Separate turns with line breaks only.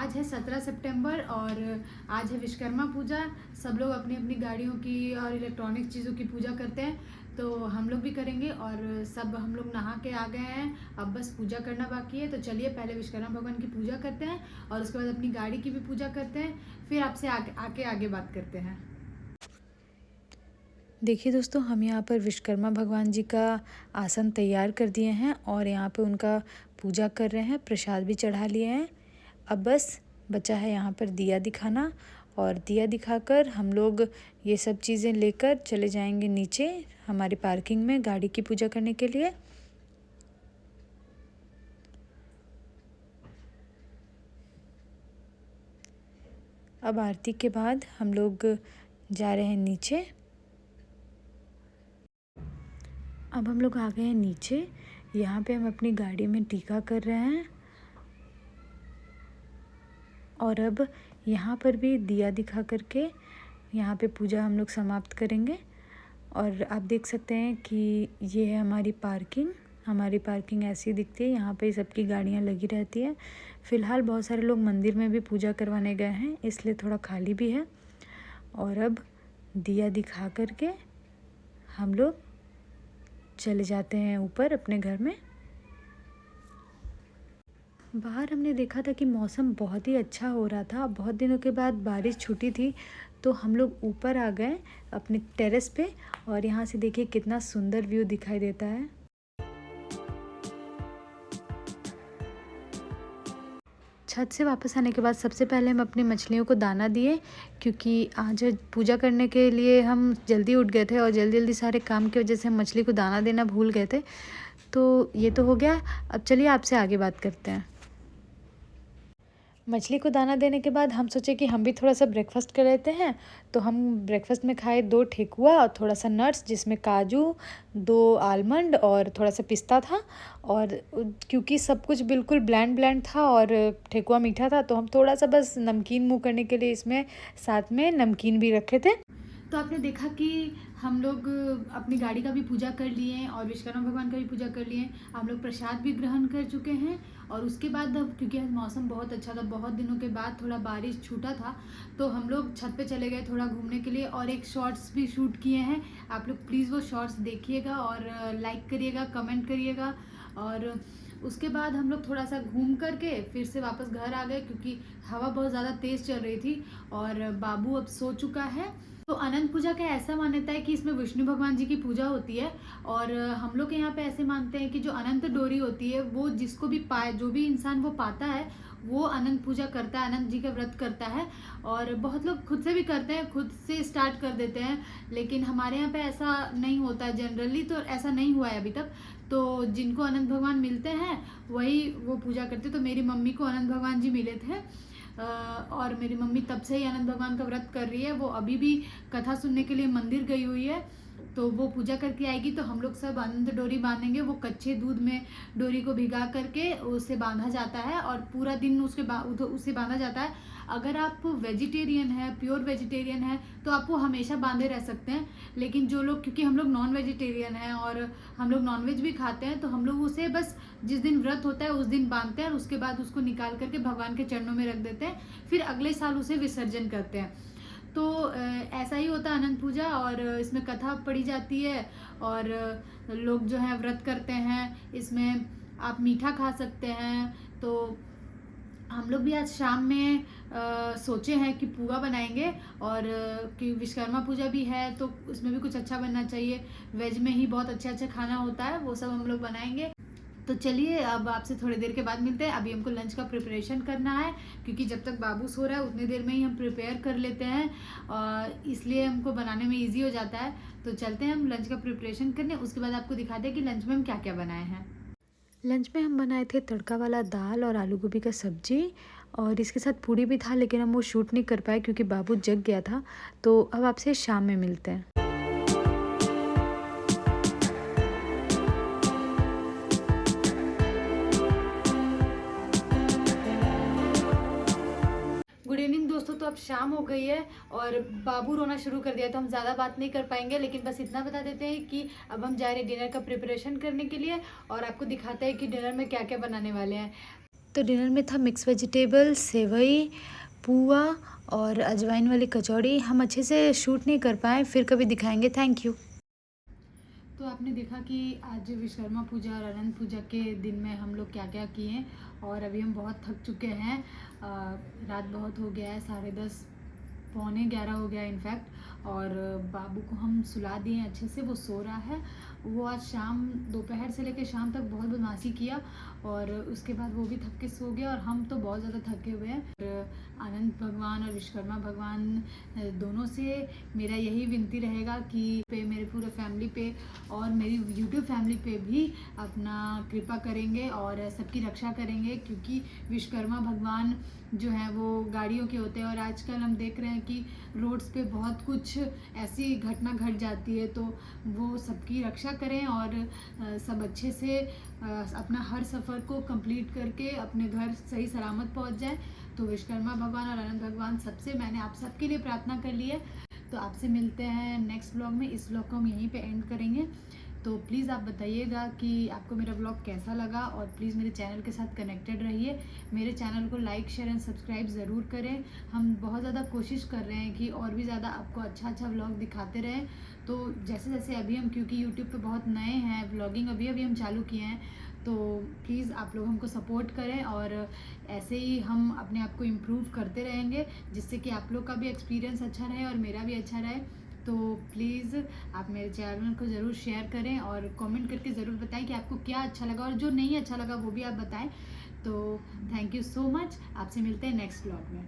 आज है 17 सितंबर और आज है विश्वकर्मा पूजा। सब लोग अपनी अपनी गाड़ियों की और इलेक्ट्रॉनिक चीज़ों की पूजा करते हैं, तो हम लोग भी करेंगे। और सब हम लोग नहा के आ गए हैं, अब बस पूजा करना बाकी है। तो चलिए पहले विश्वकर्मा भगवान की पूजा करते हैं और उसके बाद अपनी गाड़ी की भी पूजा करते हैं, फिर आपसे आगे बात करते हैं।
देखिए दोस्तों, हम यहाँ पर विश्वकर्मा भगवान जी का आसन तैयार कर दिए हैं और यहाँ पे उनका पूजा कर रहे हैं, प्रसाद भी चढ़ा लिए हैं। अब बस बचा है यहाँ पर दिया दिखाना, और दिया दिखाकर हम लोग ये सब चीज़ें लेकर चले जाएंगे नीचे हमारी पार्किंग में गाड़ी की पूजा करने के लिए। अब आरती के बाद हम लोग जा रहे हैं नीचे। अब हम लोग आ गए हैं नीचे। यहाँ पे हम अपनी गाड़ी में टीका कर रहे हैं और अब यहाँ पर भी दिया दिखा करके यहाँ पे पूजा हम लोग समाप्त करेंगे। और आप देख सकते हैं कि ये है हमारी पार्किंग। हमारी पार्किंग ऐसी दिखती है, यहाँ पे सबकी गाड़ियाँ लगी रहती है। फ़िलहाल बहुत सारे लोग मंदिर में भी पूजा करवाने गए हैं, इसलिए थोड़ा खाली भी है। और अब दिया दिखा करके हम लोग चले जाते हैं ऊपर अपने घर में। बाहर हमने देखा था कि मौसम बहुत ही अच्छा हो रहा था, बहुत दिनों के बाद बारिश छूटी थी, तो हम लोग ऊपर आ गए अपने टेरेस पे। और यहाँ से देखिए कितना सुंदर व्यू दिखाई देता है। छत से वापस आने के बाद सबसे पहले हम अपनी मछलियों को दाना दिए, क्योंकि आज पूजा करने के लिए हम जल्दी उठ गए थे और जल्दी जल्दी सारे काम की वजह से हम मछली को दाना देना भूल गए थे। तो ये तो हो गया। अब चलिए आपसे आगे बात करते हैं। मछली को दाना देने के बाद हम सोचे कि हम भी थोड़ा सा ब्रेकफास्ट कर लेते हैं, तो हम ब्रेकफास्ट में खाए 2 ठेकुआ और थोड़ा सा नट्स, जिसमें काजू, 2 आलमंड और थोड़ा सा पिस्ता था। और क्योंकि सब कुछ बिल्कुल ब्लैंड था और ठेकुआ मीठा था, तो हम थोड़ा सा बस नमकीन मुँह करने के लिए इसमें साथ में नमकीन भी रखे थे।
तो आपने देखा कि हम लोग अपनी गाड़ी का भी पूजा कर लिए हैं और विश्वकर्मा भगवान का भी पूजा कर लिए हैं। हम लोग प्रसाद भी ग्रहण कर चुके हैं। और उसके बाद अब क्योंकि आज मौसम बहुत अच्छा था, बहुत दिनों के बाद थोड़ा बारिश छूटा था, तो हम लोग छत पे चले गए थोड़ा घूमने के लिए और एक शॉर्ट्स भी शूट किए हैं। आप लोग प्लीज़ वो शॉर्ट्स देखिएगा और लाइक करिएगा, कमेंट करिएगा। और उसके बाद हम लोग थोड़ा सा घूम करके फिर से वापस घर आ गए, क्योंकि हवा बहुत ज़्यादा तेज़ चल रही थी और बाबू अब सो चुका है। तो अनंत पूजा का ऐसा मान्यता है कि इसमें विष्णु भगवान जी की पूजा होती है। और हम लोग के यहाँ पे ऐसे मानते हैं कि जो अनंत डोरी होती है, वो जिसको भी पाए, जो भी इंसान वो पाता है, वो अनंत पूजा करता है, अनंत जी का व्रत करता है। और बहुत लोग खुद से भी करते हैं, खुद से स्टार्ट कर देते हैं, लेकिन हमारे यहाँ पे ऐसा नहीं होता है जनरली, तो ऐसा नहीं हुआ है अभी तक। तो जिनको अनंत भगवान मिलते हैं वही वो पूजा करते। तो मेरी मम्मी को अनंत भगवान जी मिले थे और मेरी मम्मी तब से ही अनंत भगवान का व्रत कर रही है। वो अभी भी कथा सुनने के लिए मंदिर गई हुई है, तो वो पूजा करके आएगी। तो हम लोग सब अनंत डोरी बांधेंगे। वो कच्चे दूध में डोरी को भिगा करके उसे बांधा जाता है और पूरा दिन उसे बांधा जाता है। अगर आप वेजिटेरियन है, प्योर वेजिटेरियन है, तो आप वो हमेशा बांधे रह सकते हैं। लेकिन जो लोग, क्योंकि हम लोग नॉन वेजिटेरियन हैं और हम लोग नॉनवेज भी खाते हैं, तो हम लोग उसे बस जिस दिन व्रत होता है उस दिन बांधते हैं और उसके बाद उसको निकाल करके भगवान के चरणों में रख देते हैं, फिर अगले साल उसे विसर्जन करते हैं। तो ऐसा ही होता है अनंत पूजा। और इसमें कथा पढ़ी जाती है और लोग जो है व्रत करते हैं। इसमें आप मीठा खा सकते हैं। तो हम लोग भी आज शाम में सोचे हैं कि पुआ बनाएंगे, और कि विश्वकर्मा पूजा भी है तो उसमें भी कुछ अच्छा बनना चाहिए। वेज में ही बहुत अच्छा अच्छा खाना होता है, वो सब हम लोग बनाएंगे। तो चलिए अब आपसे थोड़ी देर के बाद मिलते हैं। अभी हमको लंच का प्रिपरेशन करना है, क्योंकि जब तक बाबू सो रहा है उतनी देर में ही हम प्रिपेयर कर लेते हैं, और इसलिए हमको बनाने में इजी हो जाता है। तो चलते हैं हम लंच का प्रिपरेशन करने, उसके बाद आपको दिखाते हैं कि लंच में हम क्या क्या बनाए हैं।
लंच में हम बनाए थे तड़का वाला दाल और आलू गोभी का सब्जी, और इसके साथ पूड़ी भी था, लेकिन हम वो शूट नहीं कर पाए क्योंकि बाबू जग गया था। तो अब आपसे शाम में मिलते हैं।
गुड इवनिंग दोस्तों। तो अब शाम हो गई है और बाबू रोना शुरू कर दिया, तो हम ज़्यादा बात नहीं कर पाएंगे, लेकिन बस इतना बता देते हैं कि अब हम जा रहे हैं डिनर का प्रिपरेशन करने के लिए और आपको दिखाते हैं कि डिनर में क्या क्या बनाने वाले हैं।
तो डिनर में था मिक्स वेजिटेबल, सेवई, पुआ और अजवाइन वाली कचौड़ी। हम अच्छे से शूट नहीं कर पाए, फिर कभी दिखाएंगे। Thank you.
तो आपने देखा कि आज विश्वकर्मा पूजा और अनंत पूजा के दिन में हम लोग क्या क्या किए हैं, और अभी हम बहुत थक चुके हैं। रात बहुत हो गया है, 10:30 पौने 11 हो गया इनफैक्ट। और बाबू को हम सुला दिए अच्छे से, वो सो रहा है। वो आज शाम दोपहर से लेकर शाम तक बहुत बदमाशी किया, और उसके बाद वो भी थक के सो गया, और हम तो बहुत ज़्यादा थके हुए हैं। और अनंत भगवान और विश्वकर्मा भगवान दोनों से मेरा यही विनती रहेगा कि मेरे पूरे फैमिली पे और मेरी यूट्यूब फैमिली पे भी अपना कृपा करेंगे और सबकी रक्षा करेंगे, क्योंकि विश्वकर्मा भगवान जो है वो गाड़ियों के होते हैं, और आजकल हम देख रहे हैं कि रोड्स पे बहुत कुछ ऐसी घटना घट जाती है। तो वो सबकी रक्षा करें और सब अच्छे से अपना हर सफ़र को कंप्लीट करके अपने घर सही सलामत पहुंच जाए। तो विश्वकर्मा भगवान और अनंत भगवान सबसे मैंने आप सबके लिए प्रार्थना कर ली है। तो आपसे मिलते हैं नेक्स्ट व्लॉग में। इस व्लॉग को हम यहीं पे एंड करेंगे। तो प्लीज़ आप बताइएगा कि आपको मेरा व्लॉग कैसा लगा, और प्लीज़ मेरे चैनल के साथ कनेक्टेड रहिए। मेरे चैनल को लाइक, शेयर एंड सब्सक्राइब ज़रूर करें। हम बहुत ज़्यादा कोशिश कर रहे हैं कि और भी ज़्यादा आपको अच्छा व्लॉग दिखाते रहें। तो जैसे जैसे अभी हम, क्योंकि यूट्यूब पे बहुत नए हैं, व्लॉगिंग अभी अभी हम चालू किए हैं, तो प्लीज़ आप लोग हमको सपोर्ट करें, और ऐसे ही हम अपने आप को इम्प्रूव करते रहेंगे, जिससे कि आप लोग का भी एक्सपीरियंस अच्छा रहे और मेरा भी अच्छा रहे। तो प्लीज़ आप मेरे चैनल को ज़रूर शेयर करें और कमेंट करके ज़रूर बताएं कि आपको क्या अच्छा लगा, और जो नहीं अच्छा लगा वो भी आप बताएं। तो थैंक यू सो मच। आपसे मिलते हैं नेक्स्ट व्लॉग में।